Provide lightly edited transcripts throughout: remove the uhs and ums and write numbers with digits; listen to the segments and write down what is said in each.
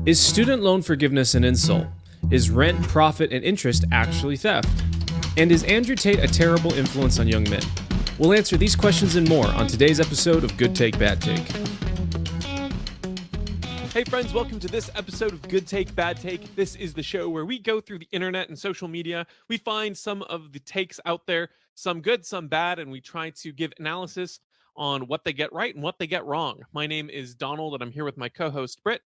Is student loan forgiveness an insult? Is rent, profit, and interest actually theft? And is Andrew Tate a terrible influence on young men? We'll answer these questions and more on today's episode of Good Take, Bad Take. Hey friends, welcome to this episode of Good Take, Bad Take. This is the show where we go through the internet and social media. We find some of the takes out there, some good, some bad, and we try to give analysis on what they get right and what they get wrong. My name is Donald, and I'm here with my co-host, Britt.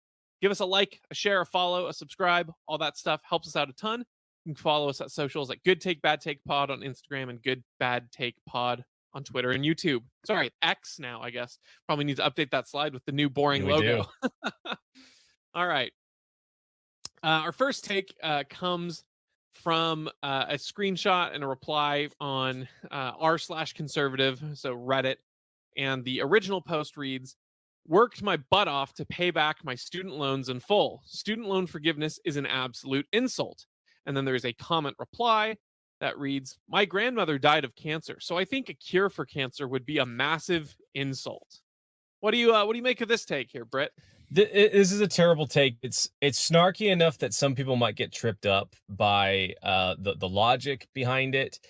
Give us a like, a share, a follow, a subscribe. All that stuff helps us out a ton. You can follow us at socials at Good Take, Bad Take Pod on Instagram and Good Bad Take Pod on Twitter and YouTube. Sorry, X now, I guess. Probably need to update that slide with the new boring logo. All right. Our first take comes from a screenshot and a reply on r/conservative, so Reddit. And the original post reads, "Worked my butt off to pay back my student loans in full. Student loan forgiveness is an absolute insult." And then there's a comment reply that reads, "My grandmother died of cancer, so I think a cure for cancer would be a massive insult." What do you make of this take here, Britt? This is a terrible take. It's snarky enough that some people might get tripped up by the logic behind it.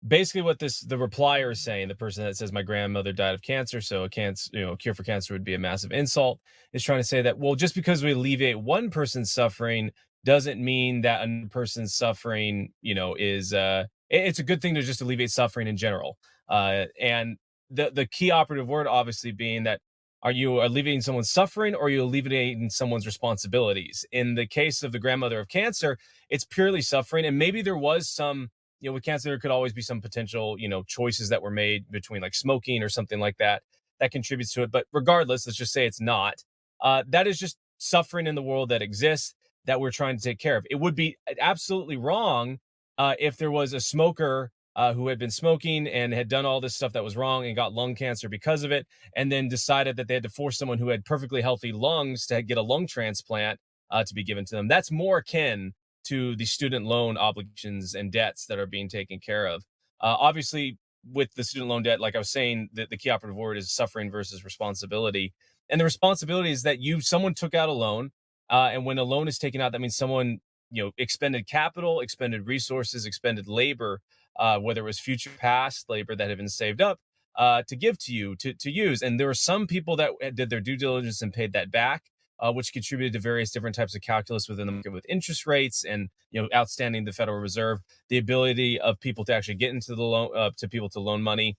Basically, what the replier is saying, the person that says my grandmother died of cancer, so a cure for cancer would be a massive insult, is trying to say that, well, just because we alleviate one person's suffering doesn't mean that another person's suffering, is it's a good thing to just alleviate suffering in general. And the key operative word obviously being that, are you alleviating someone's suffering or are you alleviating someone's responsibilities? In the case of the grandmother of cancer, it's purely suffering. And maybe there was some, with cancer, there could always be some potential, choices that were made between like smoking or something like that contributes to it. But regardless, let's just say it's not. That is just suffering in the world that exists that we're trying to take care of. It would be absolutely wrong if there was a smoker who had been smoking and had done all this stuff that was wrong and got lung cancer because of it, and then decided that they had to force someone who had perfectly healthy lungs to get a lung transplant to be given to them. That's more akin to the student loan obligations and debts that are being taken care of. Obviously, with the student loan debt, like I was saying, the key operative word is suffering versus responsibility. And the responsibility is that someone took out a loan, and when a loan is taken out, that means someone expended capital, expended resources, expended labor, whether it was future past labor that had been saved up to give to you to use. And there were some people that did their due diligence and paid that back, which contributed to various different types of calculus within the market with interest rates and, outstanding the Federal Reserve, the ability of people to actually get into the loan, to people to loan money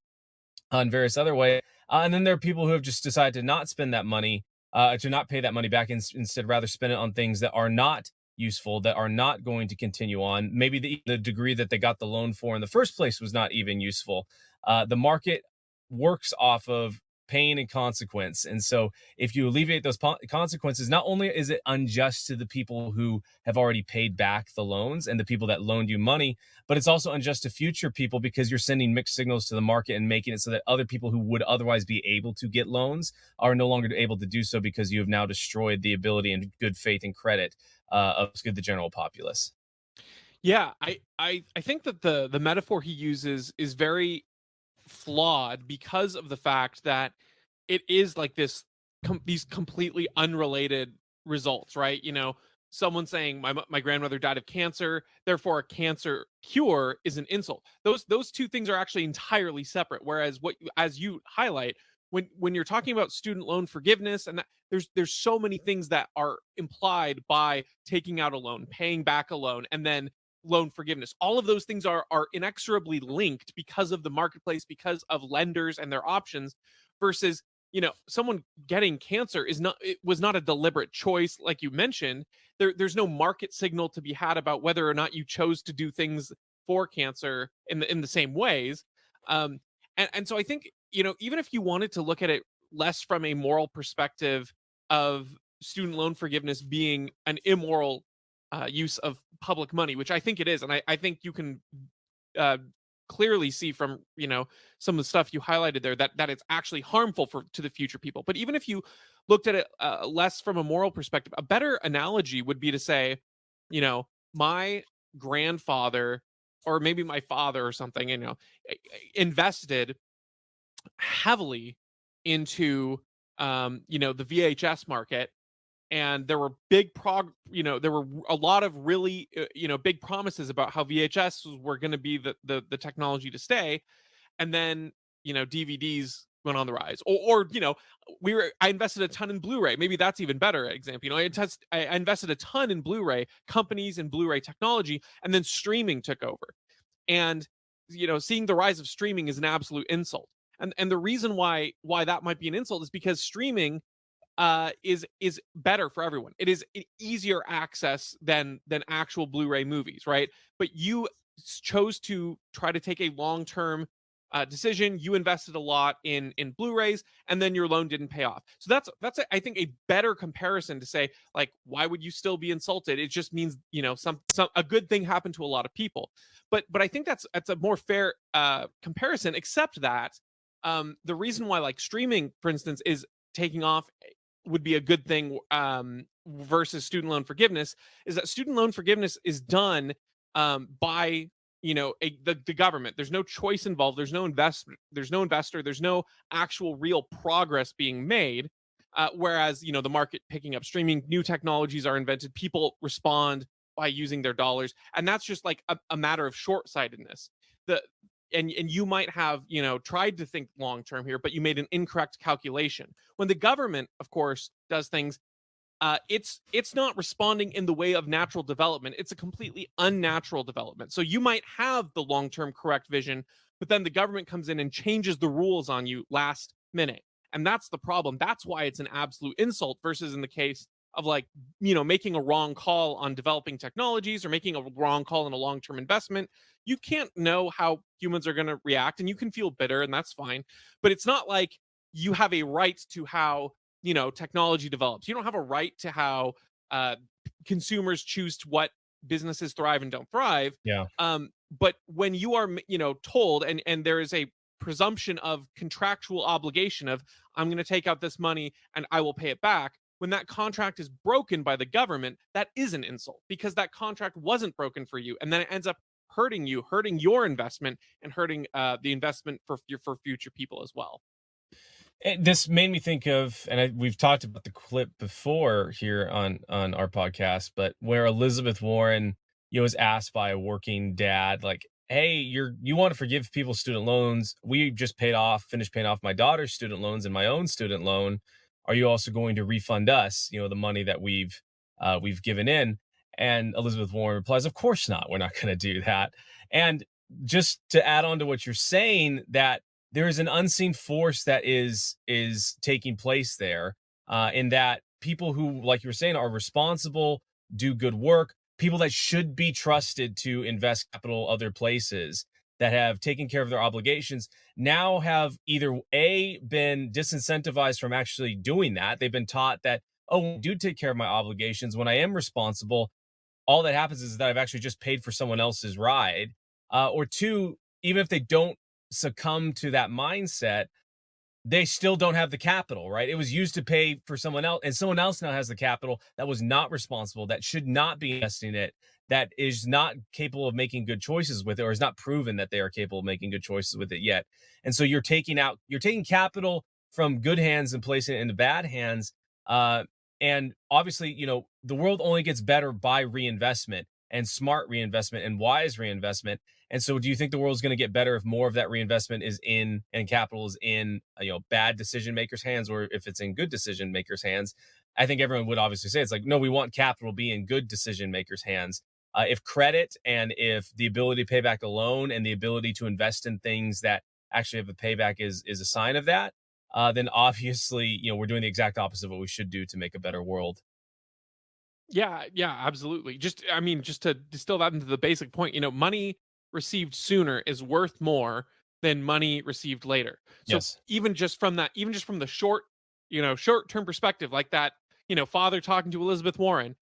in various other ways. And then there are people who have just decided to not spend that money, to not pay that money back, instead rather spend it on things that are not useful, that are not going to continue on. Maybe the degree that they got the loan for in the first place was not even useful. The market works off of pain and consequence. And so if you alleviate those consequences, not only is it unjust to the people who have already paid back the loans and the people that loaned you money, but it's also unjust to future people because you're sending mixed signals to the market and making it so that other people who would otherwise be able to get loans are no longer able to do so because you have now destroyed the ability and good faith and credit of the general populace. Yeah, I think that the metaphor he uses is very flawed because of the fact that it is like these completely unrelated results, right? Someone saying my grandmother died of cancer, therefore a cancer cure is an insult. Those two things are actually entirely separate. Whereas as you highlight, when you're talking about student loan forgiveness, and that there's so many things that are implied by taking out a loan, paying back a loan, and then loan forgiveness. All of those things are inexorably linked because of the marketplace, because of lenders and their options, versus someone getting cancer was not a deliberate choice. Like you mentioned, there's no market signal to be had about whether or not you chose to do things for cancer in the same ways. And so I think, even if you wanted to look at it less from a moral perspective of student loan forgiveness being an immoral use of public money, which I think it is, and I think you can clearly see from some of the stuff you highlighted there that it's actually harmful to the future people. But even if you looked at it less from a moral perspective, a better analogy would be to say, my grandfather or maybe my father or something, invested heavily into the VHS market and there were big there were a lot of really big promises about how VHS were going to be the technology to stay, and then DVDs went on the rise. Or I invested a ton in Blu-ray. Maybe that's even better example. I invested a ton in Blu-ray companies and Blu-ray technology, and then streaming took over. And seeing the rise of streaming is an absolute insult. And the reason why that might be an insult is because streaming is better for everyone. It is easier access than actual Blu-ray movies, right? But you chose to try to take a long-term decision. You invested a lot in Blu-rays, and then your loan didn't pay off. So that's I think a better comparison to say, like, why would you still be insulted? It just means some a good thing happened to a lot of people. But I think that's a more fair comparison, except that the reason why like streaming, for instance, is taking off would be a good thing versus student loan forgiveness is that student loan forgiveness is done by the government. There's no choice involved. There's no investor. There's no actual real progress being made. Whereas the market picking up streaming, new technologies are invented. People respond by using their dollars, and that's just like a matter of short-sightedness. And you might have tried to think long term here, but you made an incorrect calculation. When the government, of course, does things, it's not responding in the way of natural development. It's a completely unnatural development. So you might have the long term correct vision, but then the government comes in and changes the rules on you last minute, and that's the problem. That's why it's an absolute insult versus in the case of like making a wrong call on developing technologies or making a wrong call in a long-term investment. You can't know how humans are going to react, and you can feel bitter, and that's fine. But it's not like you have a right to how technology develops. You don't have a right to how consumers choose to what businesses thrive and don't thrive. Yeah. But when you are told, and there is a presumption of contractual obligation of, I'm going to take out this money and I will pay it back. When that contract is broken by the government, that is an insult because that contract wasn't broken for you, and then it ends up hurting you, hurting your investment, and hurting the investment for future people as well. This made me think of, and we've talked about the clip before here on our podcast, but where Elizabeth Warren, was asked by a working dad, like, "Hey, you want to forgive people's student loans? We just finished paying off my daughter's student loans and my own student loan. Are you also going to refund us, the money that we've given in?" And Elizabeth Warren replies, "Of course not. We're not going to do that." And just to add on to what you're saying, that there is an unseen force that is taking place there, in that people who, like you were saying, are responsible, do good work, people that should be trusted to invest capital other places, that have taken care of their obligations, now have either been disincentivized from actually doing that. They've been taught that, oh, I do take care of my obligations when I am responsible. All that happens is that I've actually just paid for someone else's ride. Or two, even if they don't succumb to that mindset, they still don't have the capital, right? It was used to pay for someone else, and someone else now has the capital that was not responsible, that should not be investing it, that is not capable of making good choices with it, or is not proven that they are capable of making good choices with it yet. And so you're taking capital from good hands and placing it into bad hands. And obviously, the world only gets better by reinvestment, and smart reinvestment, and wise reinvestment. And so, do you think the world's going to get better if more of that reinvestment is in, and capital is in, bad decision makers' hands, or if it's in good decision makers' hands? I think everyone would obviously say it's like, no, we want capital to be in good decision makers' hands. If credit, and if the ability to pay back a loan, and the ability to invest in things that actually have a payback is a sign of that, then obviously, we're doing the exact opposite of what we should do to make a better world. Yeah, absolutely. Just to distill that into the basic point, money received sooner is worth more than money received later. So Yes. even just from the short-term perspective, like that, father talking to Elizabeth Warren,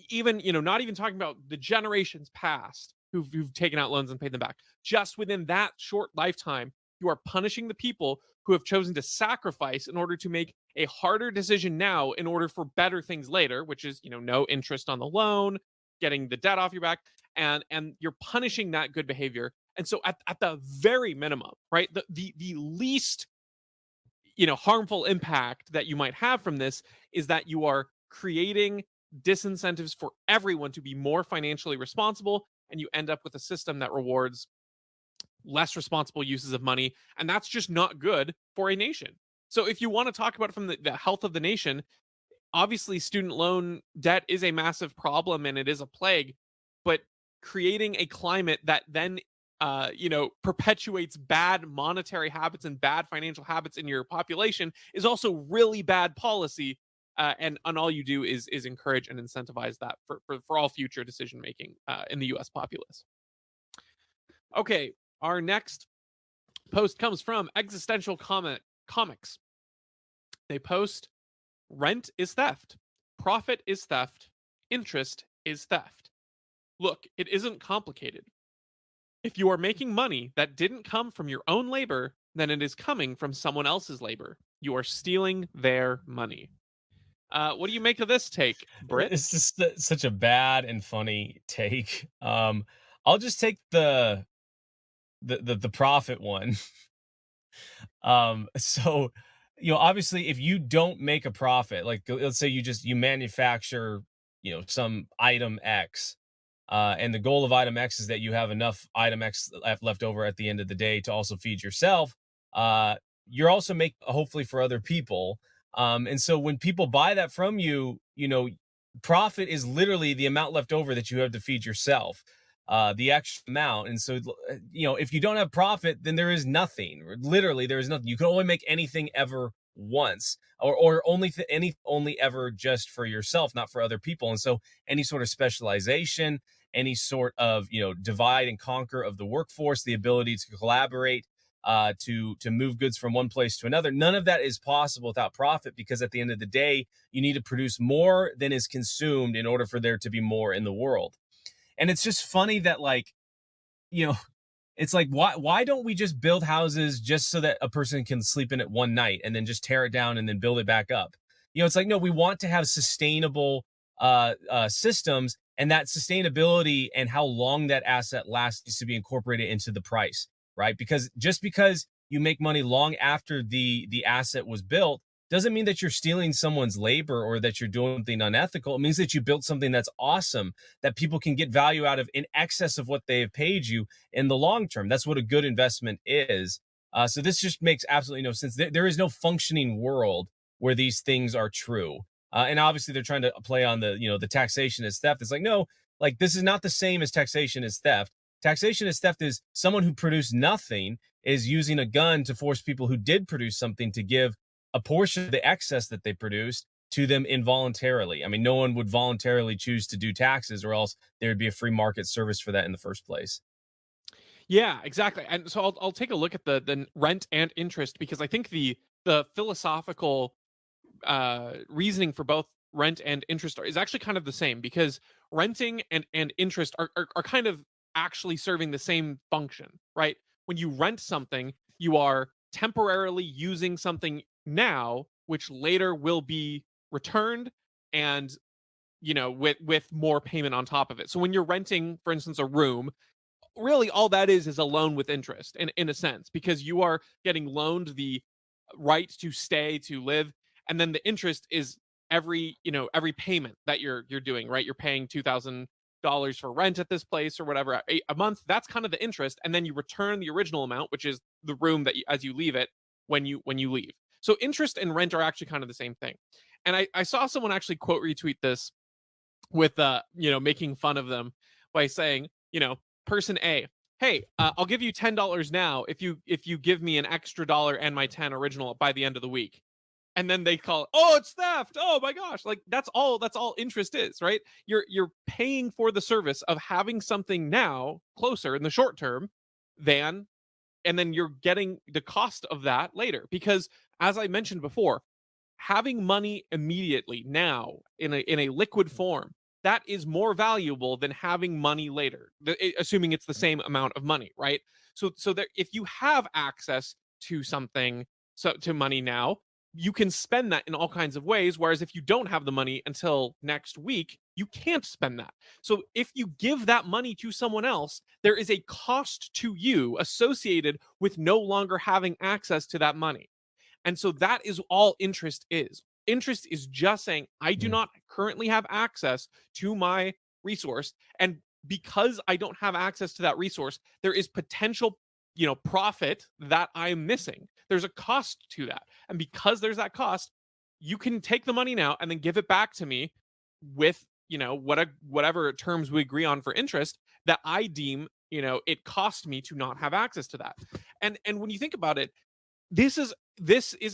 even, not even talking about the generations past who've taken out loans and paid them back. Just within that short lifetime, you are punishing the people who have chosen to sacrifice in order to make a harder decision now in order for better things later, which is, no interest on the loan, getting the debt off your back, and you're punishing that good behavior. And so at the very minimum, right, the least harmful impact that you might have from this is that you are creating disincentives for everyone to be more financially responsible, and you end up with a system that rewards less responsible uses of money, and that's just not good for a nation. So if you want to talk about it from the health of the nation, obviously student loan debt is a massive problem and it is a plague, but creating a climate that then perpetuates bad monetary habits and bad financial habits in your population is also really bad policy. And all you do is encourage and incentivize that for all future decision making in the US populace. Okay, our next post comes from Existential Comics. They post, rent is theft, profit is theft, interest is theft. Look, it isn't complicated. If you are making money that didn't come from your own labor, then it is coming from someone else's labor. You are stealing their money. What do you make of this take, Britt? It's just such a bad and funny take. I'll just take the profit one. So, obviously, if you don't make a profit, like let's say you manufacture, some item X, and the goal of item X is that you have enough item X left over at the end of the day to also feed yourself. You're also making hopefully for other people. And so when people buy that from you, profit is literally the amount left over that you have to feed yourself, the extra amount. And so, if you don't have profit, then there is nothing. Literally, there is nothing. You can only make anything ever once, or only ever just for yourself, not for other people. And so, any sort of specialization, any sort of divide and conquer of the workforce, the ability to collaborate, to move goods from one place to another, none of that is possible without profit, because at the end of the day, you need to produce more than is consumed in order for there to be more in the world. And it's just funny that, like, you know, it's like, why don't we just build houses just so that a person can sleep in it one night and then just tear it down and then build it back up? It's like, no, we want to have sustainable systems, and that sustainability and how long that asset lasts needs to be incorporated into the price, right? Because just because you make money long after the asset was built doesn't mean that you're stealing someone's labor or that you're doing something unethical. It means that you built something that's awesome, that people can get value out of in excess of what they have paid you in the long term. That's what a good investment is. So this just makes absolutely no sense. There is no functioning world where these things are true. And obviously they're trying to play on the taxation as theft. It's like, no, like, this is not the same as taxation as theft. Taxation as theft is someone who produced nothing is using a gun to force people who did produce something to give a portion of the excess that they produced to them involuntarily. I mean, no one would voluntarily choose to do taxes, or else there would be a free market service for that in the first place. Yeah, exactly. And so I'll take a look at the rent and interest, because I think the philosophical reasoning for both rent and interest is actually kind of the same, because renting and interest are kind of actually serving the same function, right? When you rent something, you are temporarily using something now, which later will be returned, and with more payment on top of it. So when you're renting, for instance, a room, really all that is a loan with interest, in a sense, because you are getting loaned the right to stay, to live, and then the interest is every payment that you're doing, right? You're paying $2,000 for rent at this place or whatever a month. That's kind of the interest, and then you return the original amount, which is the room that as you leave it, when you leave. So interest and rent are actually kind of the same thing. And I saw someone actually quote retweet this with making fun of them by saying, person A, hey, I'll give you $10 now if you give me an extra dollar and my 10 original by the end of the week. And then they call it, oh, it's theft. Oh my gosh. Like, that's all interest is, right? You're paying for the service of having something now closer in the short term than, and then you're getting the cost of that later. Because as I mentioned before, having money immediately now in a liquid form, that is more valuable than having money later, assuming it's the same amount of money, right? So that if you have access to something, so to money now, you can spend that in all kinds of ways. Whereas if you don't have the money until next week, you can't spend that. So if you give that money to someone else, there is a cost to you associated with no longer having access to that money. And so that is all interest is. Interest is just saying, I do Mm. not currently have access to my resource. And because I don't have access to that resource, there is potential, profit that I'm missing. There's a cost to that. And because there's that cost, you can take the money now and then give it back to me with, whatever terms we agree on for interest that I deem, it cost me to not have access to that. And when you think about it, this is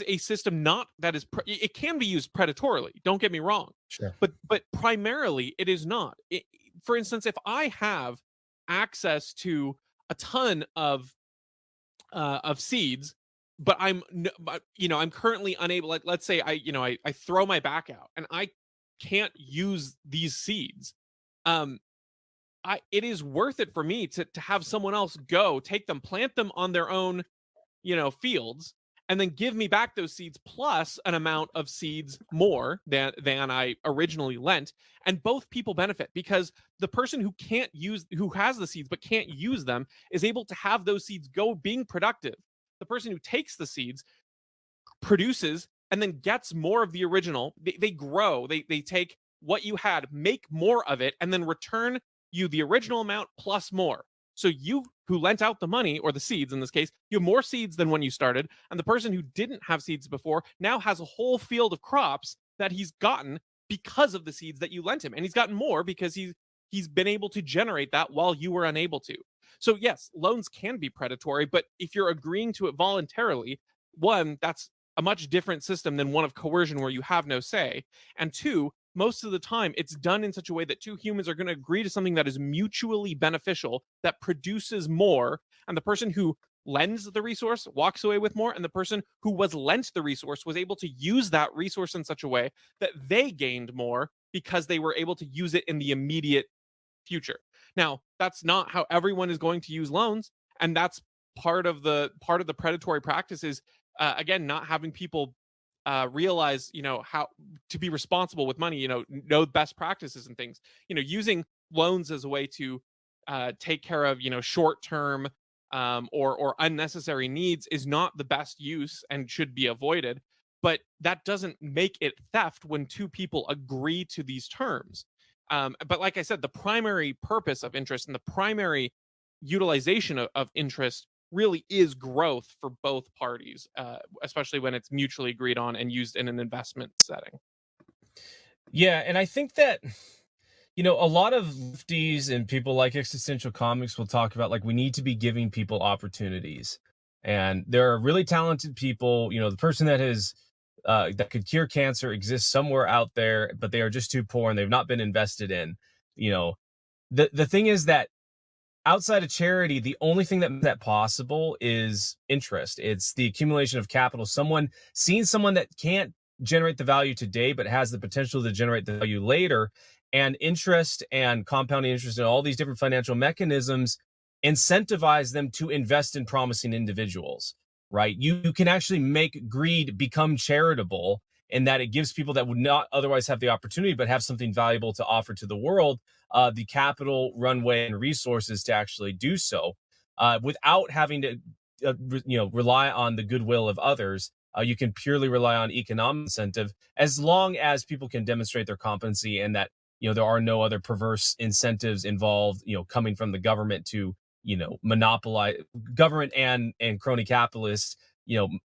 a system not that is it can be used predatorily, don't get me wrong, Sure. but primarily it is not. For instance, if I have access to a ton of seeds, but I'm currently unable, like, let's say I throw my back out and I can't use these seeds. um it is worth it for me to have someone else go take them, plant them on their own, fields, and then give me back those seeds plus an amount of seeds more than I originally lent. And both people benefit because the person who has the seeds but can't use them is able to have those seeds go being productive. The person who takes the seeds produces and then gets more of the original. They grow. They take what you had, make more of it, and then return you the original amount plus more. So you who lent out the money, or the seeds in this case, you have more seeds than when you started, and the person who didn't have seeds before now has a whole field of crops that he's gotten because of the seeds that you lent him, and he's gotten more because he's been able to generate that while you were unable to. So yes, loans can be predatory, but if you're agreeing to it voluntarily, one, that's a much different system than one of coercion where you have no say. And two, most of the time it's done in such a way that two humans are going to agree to something that is mutually beneficial, that produces more, and the person who lends the resource walks away with more, and the person who was lent the resource was able to use that resource in such a way that they gained more because they were able to use it in the immediate future. Now, that's not how everyone is going to use loans, and that's part of the predatory practices. Again, not having people realize, how to be responsible with money, know best practices and things. Using loans as a way to take care of, short term or unnecessary needs is not the best use and should be avoided. But that doesn't make it theft when two people agree to these terms. But like I said, the primary purpose of interest and the primary utilization of interest really is growth for both parties, especially when it's mutually agreed on and used in an investment setting. Yeah, and I think that a lot of lefties and people like existential comics will talk about, like, we need to be giving people opportunities. And there are really talented people, the person that could cure cancer exists somewhere out there, but they are just too poor and they've not been invested in. You know, the thing is that outside of charity, the only thing that makes that possible is interest. It's the accumulation of capital. Seeing someone that can't generate the value today, but has the potential to generate the value later, and interest and compounding interest and all these different financial mechanisms incentivize them to invest in promising individuals, right? You can actually make greed become charitable in that it gives people that would not otherwise have the opportunity, but have something valuable to offer to the world, the capital, runway, and resources to actually do so, without having to, rely on the goodwill of others. You can purely rely on economic incentive as long as people can demonstrate their competency and that there are no other perverse incentives involved. Coming from the government to monopolize government and crony capitalists.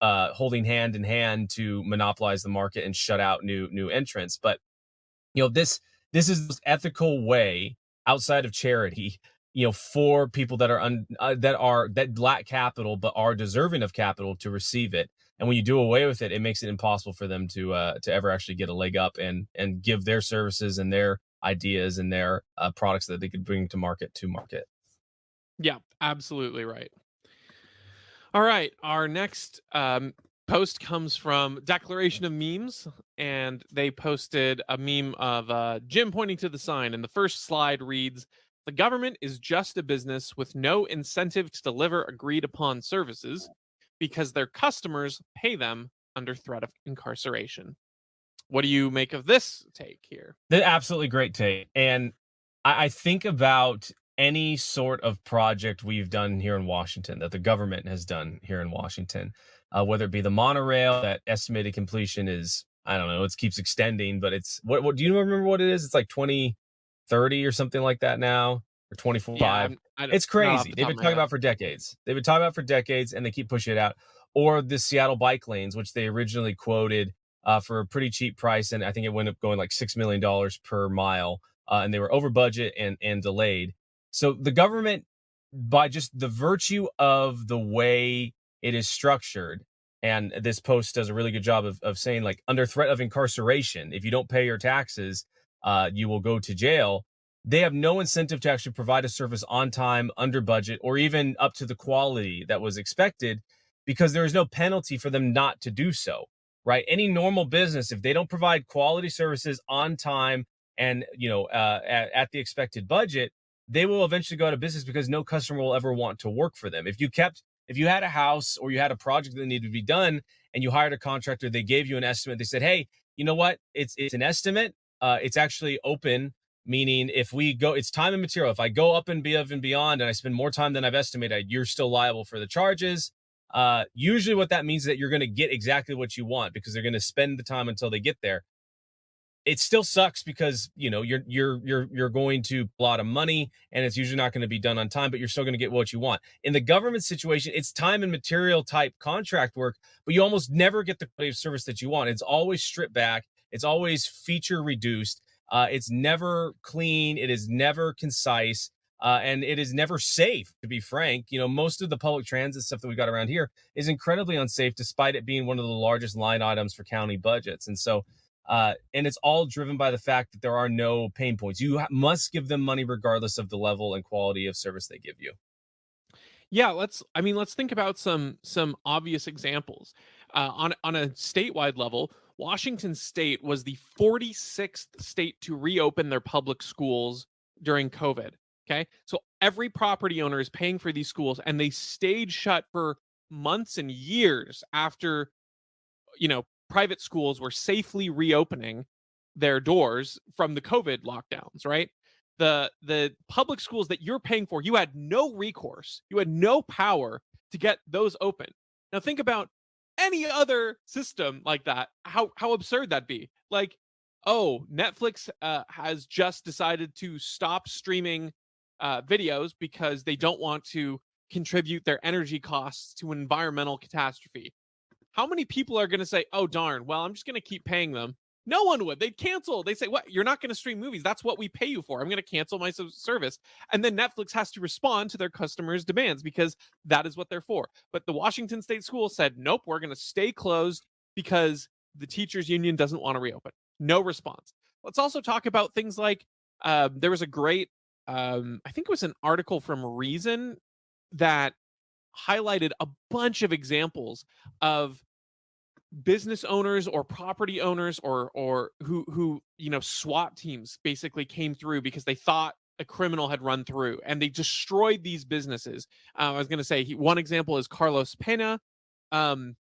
Holding hand in hand to monopolize the market and shut out new entrants. But this is the ethical way outside of charity, for people that that lack capital but are deserving of capital to receive it. And when you do away with it, it makes it impossible for them to ever actually get a leg up and give their services and their ideas and their products that they could bring to market. Yeah, absolutely right. All right, our next post comes from Declaration of Memes, and they posted a meme of Jim pointing to the sign, and the first slide reads, "The government is just a business with no incentive to deliver agreed upon services because their customers pay them under threat of incarceration." What do you make of this take here? They're absolutely great take. And I think about any sort of project we've done here in Washington, that the government has done here in Washington, whether it be the monorail, that estimated completion is, I don't know, it keeps extending, but it's what do you remember what it is? It's like 2030 or something like that now, or Yeah, 2045. I don't, It's not off crazy. the They've top been of my talking head. about for decades. They've been talking about for decades, and they keep pushing it out. Or the Seattle bike lanes, which they originally quoted for a pretty cheap price, and I think it went up going like $6 million per mile, and they were over budget and delayed. So the government, by just the virtue of the way it is structured, and this post does a really good job of saying, like, under threat of incarceration, if you don't pay your taxes, you will go to jail. They have no incentive to actually provide a service on time, under budget, or even up to the quality that was expected, because there is no penalty for them not to do so. Right? Any normal business, if they don't provide quality services on time and at the expected budget, they will eventually go out of business because no customer will ever want to work for them. If you had a house or you had a project that needed to be done and you hired a contractor, they gave you an estimate. They said, "Hey, you know what? It's an estimate. It's actually open, meaning if we go, it's time and material. If I go up and beyond and I spend more time than I've estimated, you're still liable for the charges." Usually, what that means is that you're going to get exactly what you want because they're going to spend the time until they get there. It still sucks because you're going to a lot of money and it's usually not going to be done on time, but you're still going to get what you want. In the government situation, it's time and material type contract work, but you almost never get the quality of service that you want. It's always stripped back, it's always feature reduced, it's never clean, it is never concise, and it is never safe, to be frank. Most of the public transit stuff that we got around here is incredibly unsafe, despite it being one of the largest line items for county budgets. And it's all driven by the fact that there are no pain points. You must give them money regardless of the level and quality of service they give you. Yeah, let's think about some obvious examples. On a statewide level, Washington State was the 46th state to reopen their public schools during COVID. Okay, so every property owner is paying for these schools, and they stayed shut for months and years after private schools were safely reopening their doors from the COVID lockdowns, right? The public schools that you're paying for, you had no recourse, you had no power to get those open. Now think about any other system like that, how absurd that'd be. Like, oh, Netflix has just decided to stop streaming videos because they don't want to contribute their energy costs to an environmental catastrophe. How many people are going to say, "Oh darn, well, I'm just going to keep paying them"? No one would. They'd cancel. They say, "What? You're not going to stream movies? That's what we pay you for. I'm going to cancel my service." And then Netflix has to respond to their customers' demands because that is what they're for. But the Washington State School said, "Nope, we're going to stay closed because the teachers union doesn't want to reopen." No response. Let's also talk about things like there was a great, I think it was an article from Reason that highlighted a bunch of examples of business owners or property owners or who SWAT teams basically came through because they thought a criminal had run through and they destroyed these businesses. I was going to say one example is Carlos Pena. Um,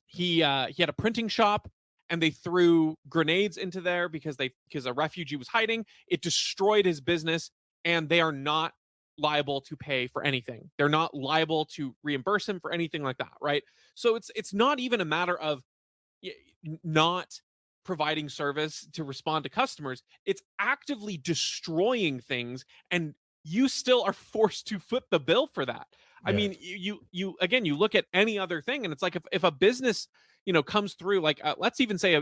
he had a printing shop and they threw grenades into there because a refugee was hiding. It destroyed his business and they are not liable to pay for anything. They're not liable to reimburse him for anything like that, right? So it's not even a matter of not providing service to respond to customers. It's actively destroying things and you still are forced to foot the bill for that. I Yeah. mean, you again, you look at any other thing and it's like if a business comes through, like let's even say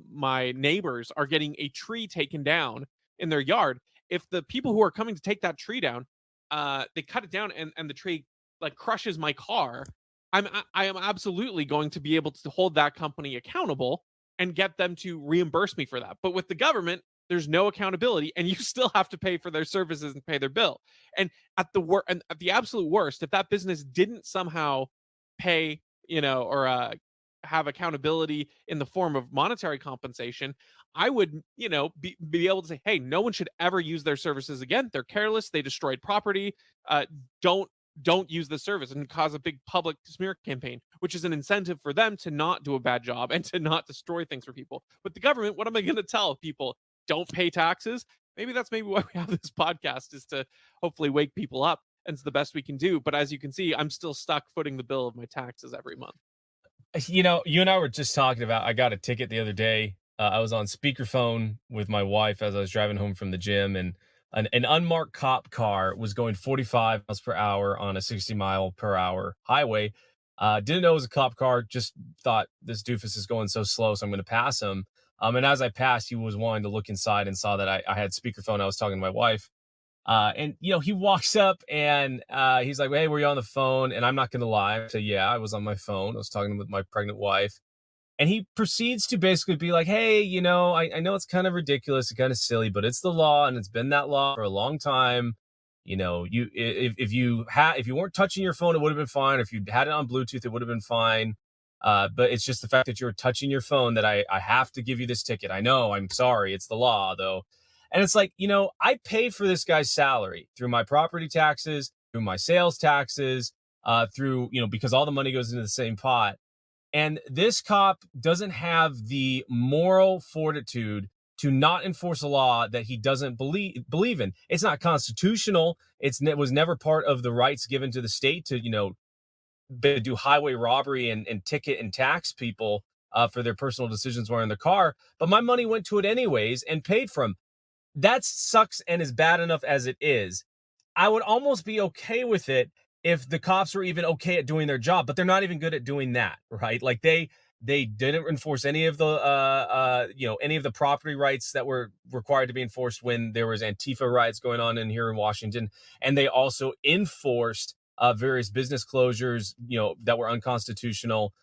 my neighbors are getting a tree taken down in their yard. If the people who are coming to take that tree down, they cut it down and the tree like crushes my car, I am absolutely going to be able to hold that company accountable and get them to reimburse me for that. But with the government, there's no accountability and you still have to pay for their services and pay their bill. And at the absolute worst, if that business didn't somehow pay, or have accountability in the form of monetary compensation, I would, be able to say, hey, no one should ever use their services again. They're careless. They destroyed property. Don't don't use the service and cause a big public smear campaign, which is an incentive for them to not do a bad job and to not destroy things for people. But the government, what am I going to tell people? Don't pay taxes. Maybe why we have this podcast, is to hopefully wake people up. And it's the best we can do. But as you can see, I'm still stuck footing the bill of my taxes every month. You and I were just talking about I got a ticket the other day. I was on speakerphone with my wife as I was driving home from the gym, and an unmarked cop car was going 45 miles per hour on a 60-mile per hour highway. Didn't know it was a cop car, just thought this doofus is going so slow, so I'm going to pass him. And as I passed, he was wanting to look inside and saw that I had speakerphone. I was talking to my wife. And he walks up and he's like, "Hey, were you on the phone?" And I'm not gonna lie, so yeah, I was on my phone. I was talking with my pregnant wife, and he proceeds to basically be like, "Hey, I know it's kind of ridiculous and kind of silly, but it's the law, and it's been that law for a long time. If you weren't touching your phone, it would have been fine. If you had it on Bluetooth, it would have been fine. But it's just the fact that you're touching your phone that I have to give you this ticket. I know, I'm sorry, it's the law though." And it's like, I pay for this guy's salary through my property taxes, through my sales taxes, through, because all the money goes into the same pot. And this cop doesn't have the moral fortitude to not enforce a law that he doesn't believe in. It's not constitutional. It was never part of the rights given to the state to, do highway robbery and ticket and tax people for their personal decisions while in the car. But my money went to it anyways and paid for him. That sucks and is bad enough as it is. I would almost be okay with it if the cops were even okay at doing their job, but they're not even good at doing that, right? Like they didn't enforce any of the property rights that were required to be enforced when there was Antifa riots going on in here in Washington, and they also enforced various business closures, that were unconstitutional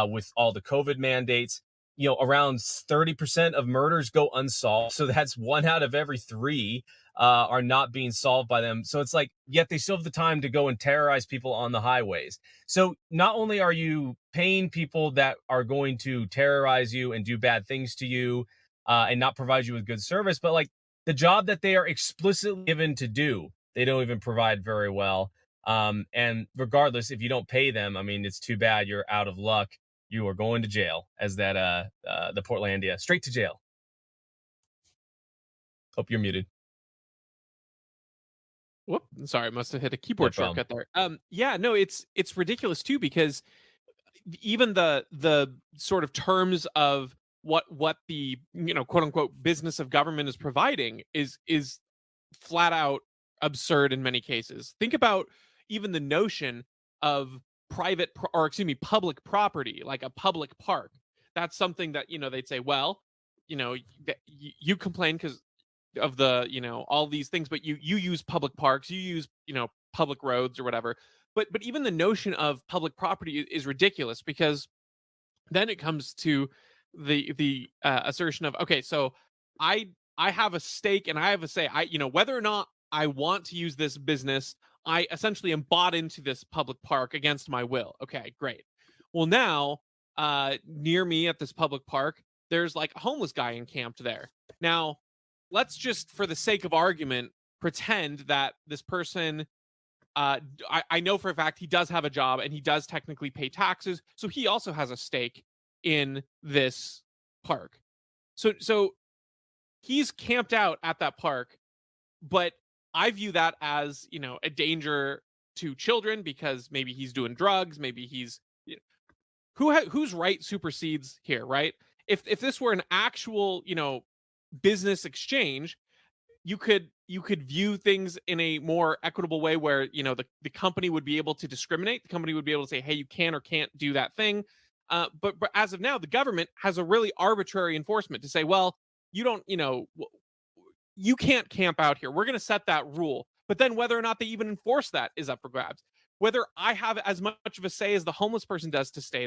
with all the COVID mandates. Around 30% of murders go unsolved. So that's one out of every three are not being solved by them. So it's like, yet they still have the time to go and terrorize people on the highways. So not only are you paying people that are going to terrorize you and do bad things to you and not provide you with good service, but like the job that they are explicitly given to do, they don't even provide very well. And regardless, if you don't pay them, I mean, it's too bad. You're out of luck. You are going to jail, as that the Portlandia, straight to jail. Hope you're muted. Whoop, sorry, must have hit a No keyboard problem. shortcut there. Yeah, no, it's ridiculous too because even the sort of terms of what the quote unquote business of government is providing is flat out absurd in many cases. Think about even the notion of or excuse me, public property, like a public park. That's something that, they'd say, well, you complain because of the, all these things, but you use public parks, you use, public roads or whatever. But even the notion of public property is ridiculous because then it comes to the assertion of, okay, so I have a stake and I have a say. Whether or not I want to use this business, I essentially am bought into this public park against my will. Okay, great. Well, now near me at this public park, there's like a homeless guy encamped there. Now, let's just, for the sake of argument, pretend that this person I know for a fact he does have a job and he does technically pay taxes, so he also has a stake in this park. So he's camped out at that park, but I view that as, a danger to children because maybe he's doing drugs, maybe he's whose right supersedes here, right? If this were an actual, business exchange, you could view things in a more equitable way where the company would be able to discriminate, the company would be able to say, hey, you can or can't do that thing. But as of now, the government has a really arbitrary enforcement to say, well, you don't, you can't camp out here, we're going to set that rule. But then whether or not they even enforce that is up for grabs. Whether I have as much of a say as the homeless person does to stay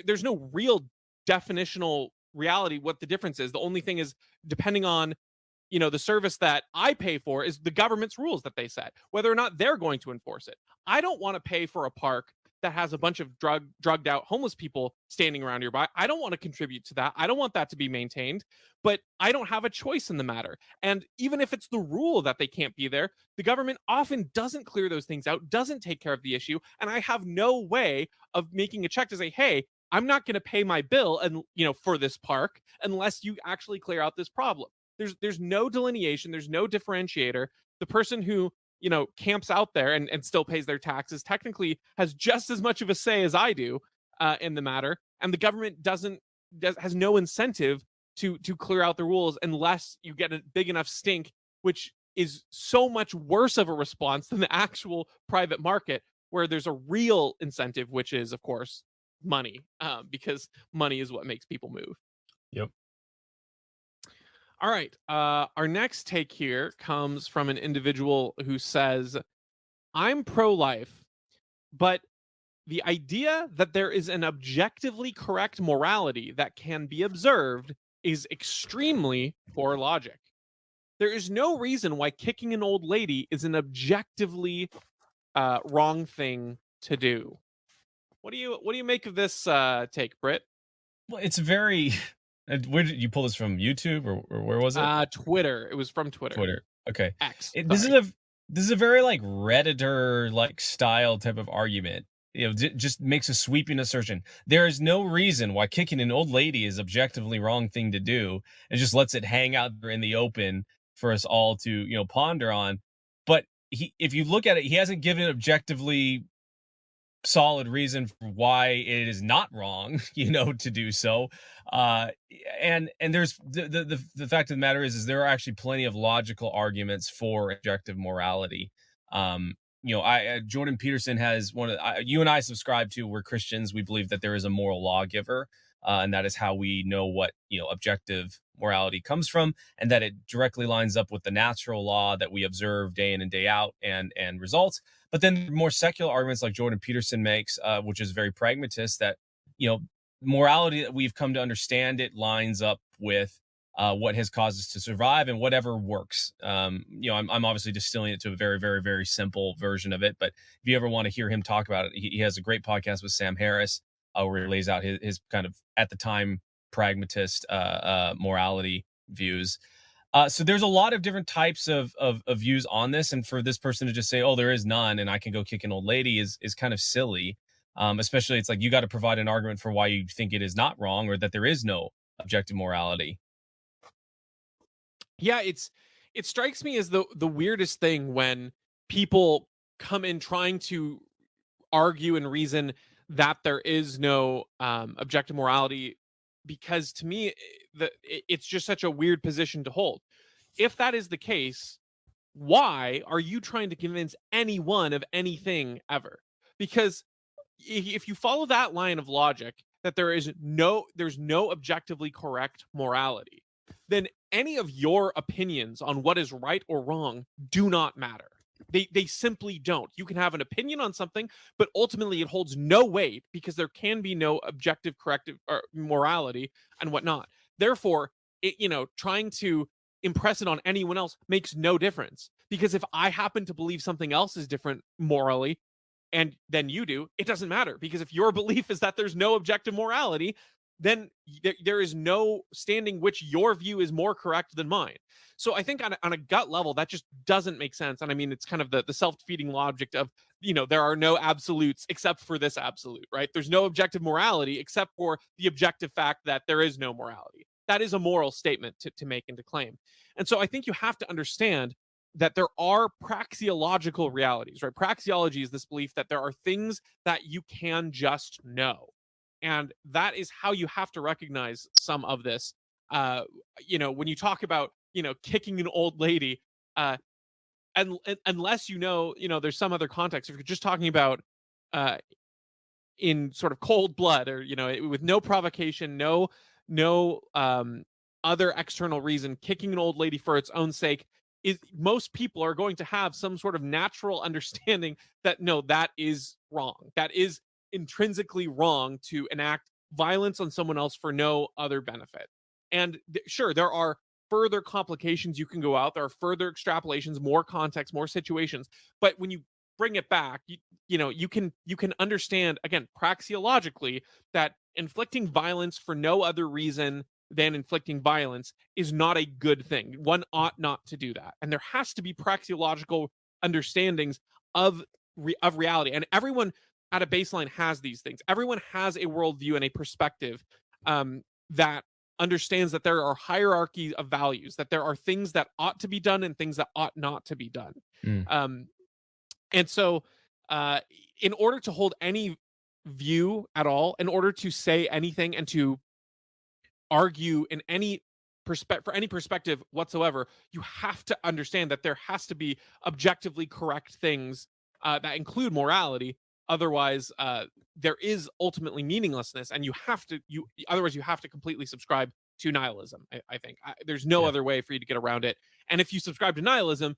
there's no real definitional reality what the difference is. The only thing is, depending on the service that I pay for, is the government's rules that they set, whether or not they're going to enforce it. I don't want to pay for a park that has a bunch of drugged out homeless people standing around nearby. I don't want to contribute to that. I don't want that to be maintained, but I don't have a choice in the matter. And even if it's the rule that they can't be there, the government often doesn't clear those things out, doesn't take care of the issue, and I have no way of making a check to say, hey, I'm not going to pay my bill and for this park unless you actually clear out this problem. There's no delineation, there's no differentiator. The person who camps out there and still pays their taxes technically has just as much of a say as I do. in the matter, and the government has no incentive to clear out the rules unless you get a big enough stink, which is so much worse of a response than the actual private market, where there's a real incentive, which is, of course, money, because money is what makes people move. Yep. All right. Our next take here comes from an individual who says, I'm pro life, but the idea that there is an objectively correct morality that can be observed is extremely poor logic. There is no reason why kicking an old lady is an objectively wrong thing to do. What do you make of this take, Britt? Well, it's very. Where did you pull this from? YouTube or where was it? Twitter. It was from Twitter. Twitter. Okay. X. This is Sorry. a very like Redditor like style type of argument. Just makes a sweeping assertion. There is no reason why kicking an old lady is objectively wrong thing to do, and just lets it hang out there in the open for us all to ponder on. But if you look at it, he hasn't given objectively solid reason for why it is not wrong, to do so. Uh, and there's the fact of the matter is there are actually plenty of logical arguments for objective morality. I Jordan Peterson has you and I subscribe to. We're Christians. We believe that there is a moral lawgiver, and that is how we know what objective morality comes from, and that it directly lines up with the natural law that we observe day in and day out, and results. But then more secular arguments like Jordan Peterson makes, which is very pragmatist, that morality that we've come to understand it lines up with what has caused us to survive and whatever works. I'm obviously distilling it to a very, very, very simple version of it. But if you ever want to hear him talk about it, he has a great podcast with Sam Harris where he lays out his kind of at the time pragmatist morality views. So there's a lot of different types of views on this, and for this person to just say, "Oh, there is none," and I can go kick an old lady is kind of silly. Especially, it's like you got to provide an argument for why you think it is not wrong or that there is no objective morality. Yeah, it strikes me as the weirdest thing when people come in trying to argue and reason that there is no objective morality, because to me it's just such a weird position to hold. If that is the case, why are you trying to convince anyone of anything ever? Because if you follow that line of logic, that there's no objectively correct morality, then any of your opinions on what is right or wrong do not matter. They simply don't. You can have an opinion on something, but ultimately it holds no weight because there can be no objective corrective or morality and whatnot. Therefore, trying to impress it on anyone else makes no difference, because if I happen to believe something else is different morally and then you do, it doesn't matter, because if your belief is that there's no objective morality, then there is no standing which your view is more correct than mine. So I think on a gut level, that just doesn't make sense. And I mean, it's kind of the self-defeating logic of, there are no absolutes except for this absolute, right? There's no objective morality except for the objective fact that there is no morality. That is a moral statement to make and to claim. And so I think you have to understand that there are praxeological realities, right? Praxeology is this belief that there are things that you can just know. And that is how you have to recognize some of this. When you talk about, kicking an old lady, and unless there's some other context. If you're just talking about in sort of cold blood, or with no provocation, no other external reason, kicking an old lady for its own sake, is most people are going to have some sort of natural understanding that no, that is wrong. That is intrinsically wrong to enact violence on someone else for no other benefit. And sure, there are further complications you can go out. There are further extrapolations, more context, more situations. But when you bring it back, you can understand, again, praxeologically, that inflicting violence for no other reason than inflicting violence is not a good thing. One ought not to do that. And there has to be praxeological understandings of reality. And everyone at a baseline has these things. Everyone has a worldview and a perspective that understands that there are hierarchies of values, that there are things that ought to be done and things that ought not to be done. Mm. And so in order to hold any view at all, in order to say anything and to argue in any for any perspective whatsoever, you have to understand that there has to be objectively correct things that include morality. Otherwise, there is ultimately meaninglessness, and you otherwise you have to completely subscribe to nihilism. I think there's no Yeah. other way for you to get around it. And if you subscribe to nihilism,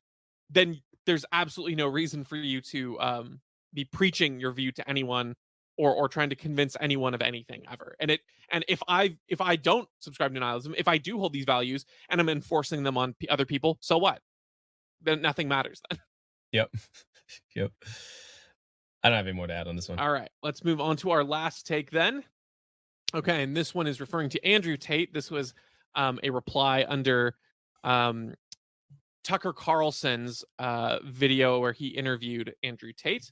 then there's absolutely no reason for you to be preaching your view to anyone, or trying to convince anyone of anything ever. And if I don't subscribe to nihilism, if I do hold these values and I'm enforcing them on other people, so what? Then nothing matters then. Yep. Yep. I don't have any more to add on this one. All right, let's move on to our last take then. Okay, and this one is referring to Andrew Tate. This was a reply under um, Tucker Carlson's video where he interviewed Andrew Tate.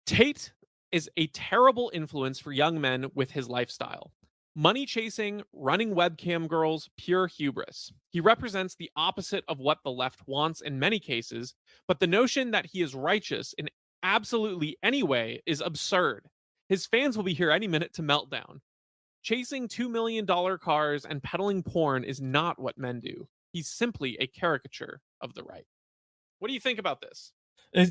Tate is a terrible influence for young men with his lifestyle. Money chasing, running webcam girls, pure hubris. He represents the opposite of what the left wants in many cases, but the notion that he is righteous in absolutely any way is absurd. His fans will be here any minute to melt down. Chasing $2 million cars and peddling porn is not what men do. He's simply a caricature of the right. What do you think about this?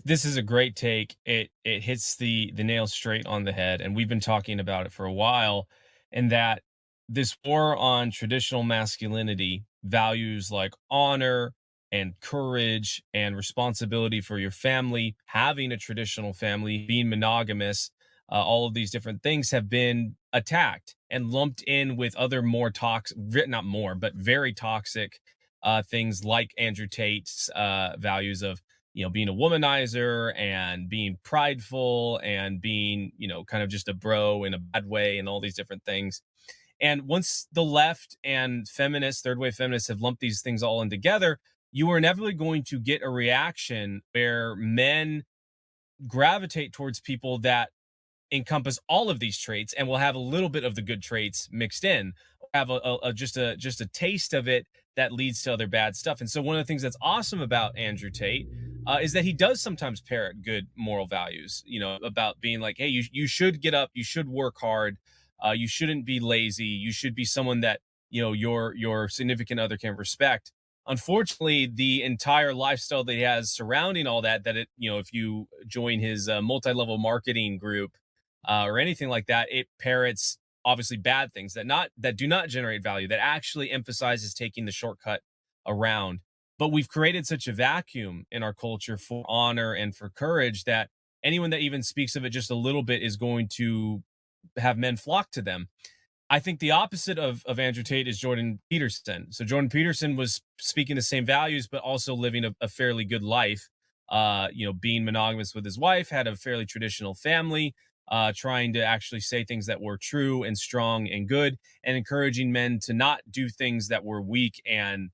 This is a great take. It hits the nail straight on the head, and we've been talking about it for a while. And that this war on traditional masculinity, values like honor and courage and responsibility for your family, having a traditional family, being monogamous, all of these different things have been attacked and lumped in with other more toxic, not more, but very toxic things like Andrew Tate's values of, being a womanizer and being prideful and being, kind of just a bro in a bad way and all these different things. And once the left and feminists, third wave feminists, have lumped these things all in together, you are inevitably going to get a reaction where men gravitate towards people that encompass all of these traits and will have a little bit of the good traits mixed in, have just a taste of it that leads to other bad stuff. And so one of the things that's awesome about Andrew Tate is that he does sometimes parrot good moral values, about being like, hey, you should get up, you should work hard, you shouldn't be lazy, you should be someone that, your significant other can respect. Unfortunately, the entire lifestyle that he has surrounding all that, if you join his multi-level marketing group, or anything like that, it parrots obviously bad things that do not generate value, that actually emphasizes taking the shortcut around. But we've created such a vacuum in our culture for honor and for courage that anyone that even speaks of it just a little bit is going to have men flock to them. I think the opposite of Andrew Tate is Jordan Peterson. So Jordan Peterson was speaking the same values, but also living a fairly good life. Being monogamous with his wife, had a fairly traditional family, trying to actually say things that were true and strong and good, and encouraging men to not do things that were weak and,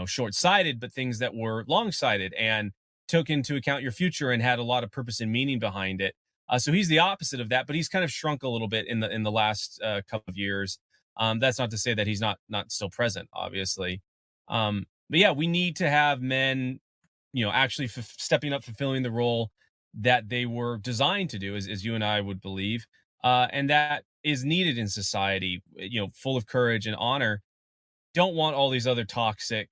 short-sighted, but things that were long-sighted and took into account your future and had a lot of purpose and meaning behind it. So he's the opposite of that, but he's kind of shrunk a little bit in the last couple of years. That's not to say that he's not still present, obviously. But yeah, we need to have men, actually stepping up, fulfilling the role that they were designed to do, as you and I would believe, and that is needed in society. Full of courage and honor. Don't want all these other toxic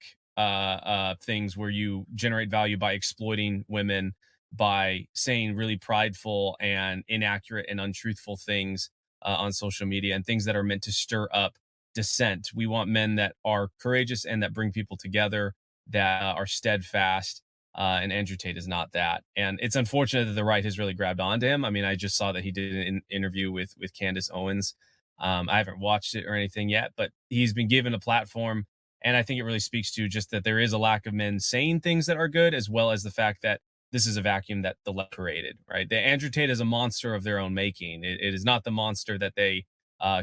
things where you generate value by exploiting women, by saying really prideful and inaccurate and untruthful things on social media, and things that are meant to stir up dissent. We want men that are courageous and that bring people together, that are steadfast. And Andrew Tate is not that. And it's unfortunate that the right has really grabbed onto him. I mean, I just saw that he did an interview with Candace Owens. I haven't watched it or anything yet, but he's been given a platform. And I think it really speaks to just that there is a lack of men saying things that are good, as well as the fact that this is a vacuum that the left created, right? The Andrew Tate is a monster of their own making. It is not the monster that they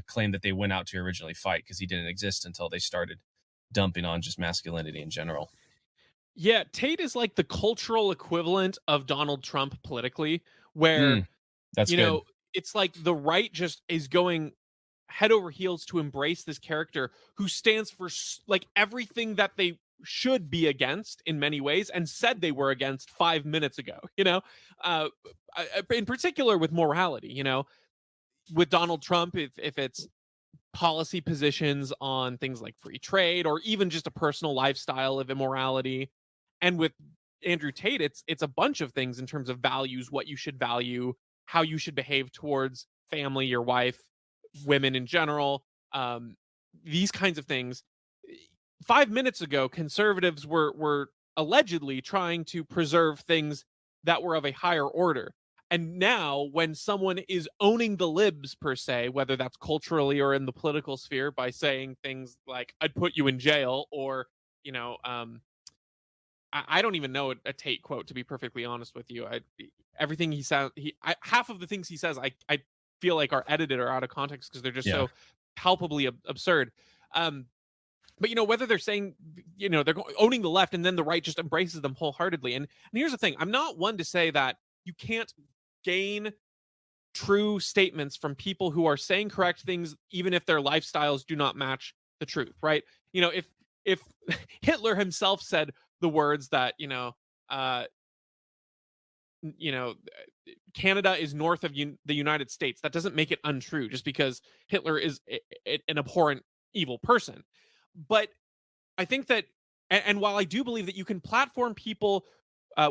claim that they went out to originally fight, because he didn't exist until they started dumping on just masculinity in general. Yeah, Tate is like the cultural equivalent of Donald Trump politically, where, Mm, that's you good. know, it's like the right just is going head over heels to embrace this character who stands for like everything that they should be against in many ways and said they were against 5 minutes ago, you know, uh, in particular with morality, you know, with Donald Trump, if it's policy positions on things like free trade or even just a personal lifestyle of immorality. And with Andrew Tate, it's a bunch of things in terms of values, what you should value, how you should behave towards family, your wife, women in general, these kinds of things. 5 minutes ago, conservatives were allegedly trying to preserve things that were of a higher order. And now, when someone is owning the libs, per se, whether that's culturally or in the political sphere, by saying things like "I'd put you in jail," or you know, I don't even know a Tate quote, to be perfectly honest with you. Everything he says, half of the things he says, I feel like are edited or out of context because they're just Yeah. so palpably absurd. Um, but you know, whether they're saying, you know, they're owning the left and then the right just embraces them wholeheartedly. And here's the thing: I'm not one to say that you can't gain true statements from people who are saying correct things even if their lifestyles do not match the truth, right? You know, if Hitler himself said the words that, uh you know Canada is north of the United States, that doesn't make it untrue just because Hitler is an abhorrent evil person. But I think that, and while I do believe that you can platform people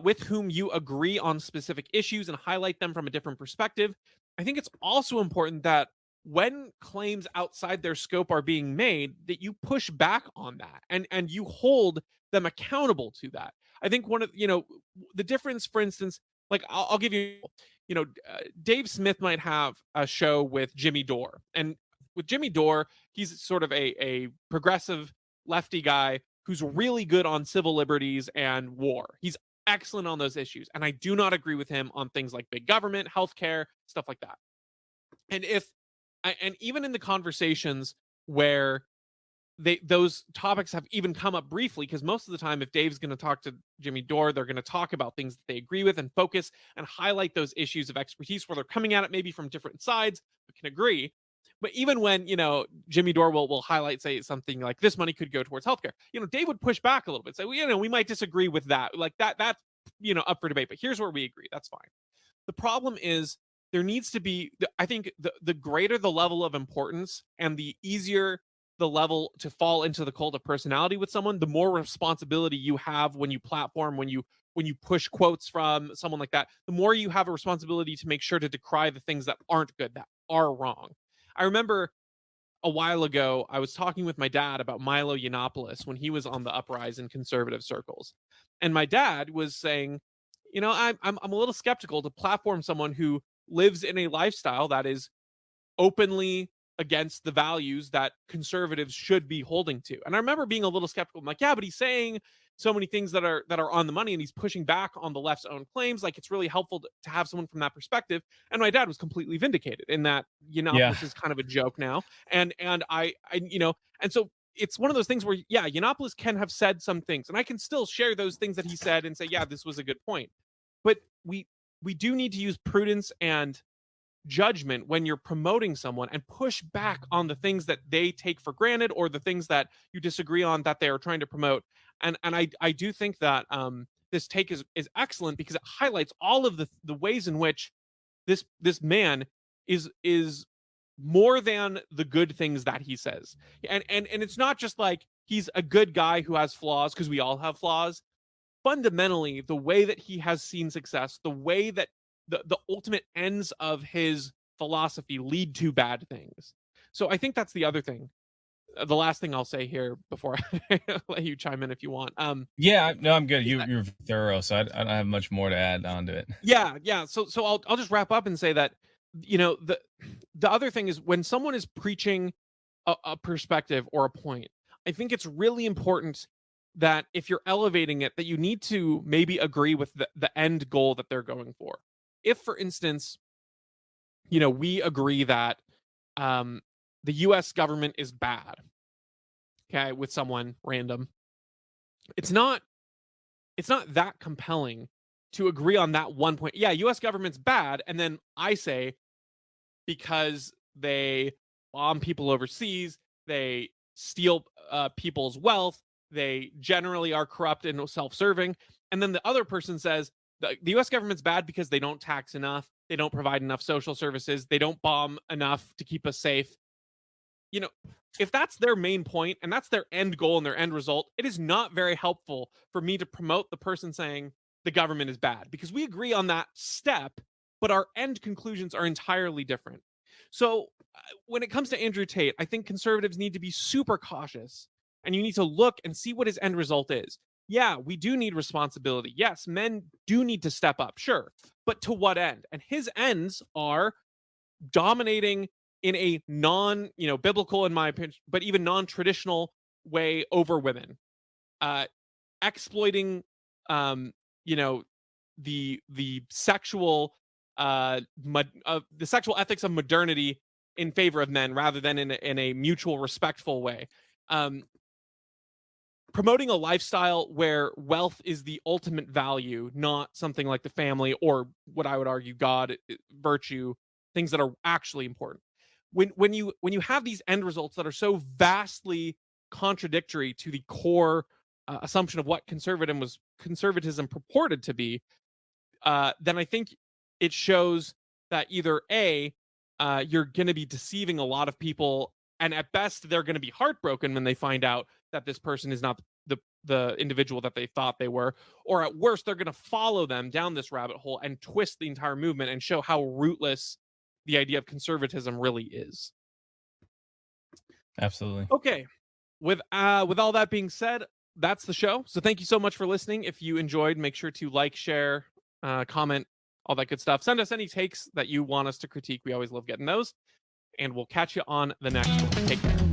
with whom you agree on specific issues and highlight them from a different perspective, I think it's also important that when claims outside their scope are being made, that you push back on that and you hold them accountable to that. I think one of the difference, for instance, like I'll give you, Dave Smith might have a show with Jimmy Dore, and with Jimmy Dore, he's sort of a progressive lefty guy who's really good on civil liberties and war. He's excellent on those issues. And I do not agree with him on things like big government, healthcare, stuff like that. And and even in the conversations where those topics have even come up briefly, because most of the time, if Dave's going to talk to Jimmy Dore, they're going to talk about things that they agree with and focus and highlight those issues of expertise where they're coming at it maybe from different sides but can agree. But even when Jimmy Dore will highlight, say, something like this money could go towards healthcare, Dave would push back a little bit, say, well, we might disagree with that, like that's up for debate, but here's where we agree. That's fine. The problem is there needs to be, I think, the greater the level of importance and the easier the level to fall into the cult of personality with someone, the more responsibility you have when you platform, when you push quotes from someone like that, the more you have a responsibility to make sure to decry the things that aren't good, that are wrong. I remember a while ago, I was talking with my dad about Milo Yiannopoulos when he was on the uprise in conservative circles. And my dad was saying, I'm a little skeptical to platform someone who lives in a lifestyle that is openly against the values that conservatives should be holding to. And I remember being a little skeptical. I'm like, yeah, but he's saying so many things that are on the money, and he's pushing back on the left's own claims. Like, it's really helpful to have someone from that perspective. And my dad was completely vindicated in that Yeah. Yiannopoulos is kind of a joke now. And and so it's one of those things where, yeah, Yiannopoulos can have said some things, and I can still share those things that he said and say, yeah, this was a good point. But we do need to use prudence and judgment when you're promoting someone and push back on the things that they take for granted or the things that you disagree on that they are trying to promote. And I do think that this take is excellent because it highlights all of the ways in which this man is more than the good things that he says. And it's not just like he's a good guy who has flaws, because we all have flaws. Fundamentally, the way that he has seen success, the way that the ultimate ends of his philosophy lead to bad things. So I think that's the other thing. The last thing I'll say here before I let you chime in if you want. Yeah, no, I'm good. Is that, You're thorough, so I don't have much more to add on to it. yeah. So I'll just wrap up and say that the other thing is, when someone is preaching a perspective or a point, I think it's really important that if you're elevating it, that you need to maybe agree with the end goal that they're going for. If, for instance, we agree that the US government is bad, okay, with someone random, it's not that compelling to agree on that one point. Yeah, US government's bad, and then I say, because they bomb people overseas, they steal people's wealth, They generally are corrupt and self-serving. And then the other person says the US government's bad because they don't tax enough, they don't provide enough social services, they don't bomb enough to keep us safe. You know, if that's their main point and that's their end goal and their end result, it is not very helpful for me to promote the person saying the government is bad, because we agree on that step, but our end conclusions are entirely different. So, when it comes to Andrew Tate, I think conservatives need to be super cautious, and you need to look and see what his end result is. Yeah, we do need responsibility. Yes, men do need to step up, sure. But to what end? And his ends are dominating in a non, biblical in my opinion, but even non-traditional way over women. Uh exploiting um you know the sexual the sexual ethics of modernity in favor of men rather than in a mutual respectful way. um Promoting a lifestyle where wealth is the ultimate value, not something like the family or what I would argue God, virtue, things that are actually important. When you have these end results that are so vastly contradictory to the core assumption of what conservatism purported to be, then I think it shows that either A, you're going to be deceiving a lot of people, and at best they're going to be heartbroken when they find out that this person is not the individual that they thought they were, or at worst they're going to follow them down this rabbit hole and twist the entire movement and show how rootless the idea of conservatism really is. Absolutely. Okay, with all that being said, that's the show. So thank you so much for listening. If you enjoyed, make sure to like, share, comment, all that good stuff. Send us any takes that you want us to critique. We always love getting those. And we'll catch you on the next one. Take care.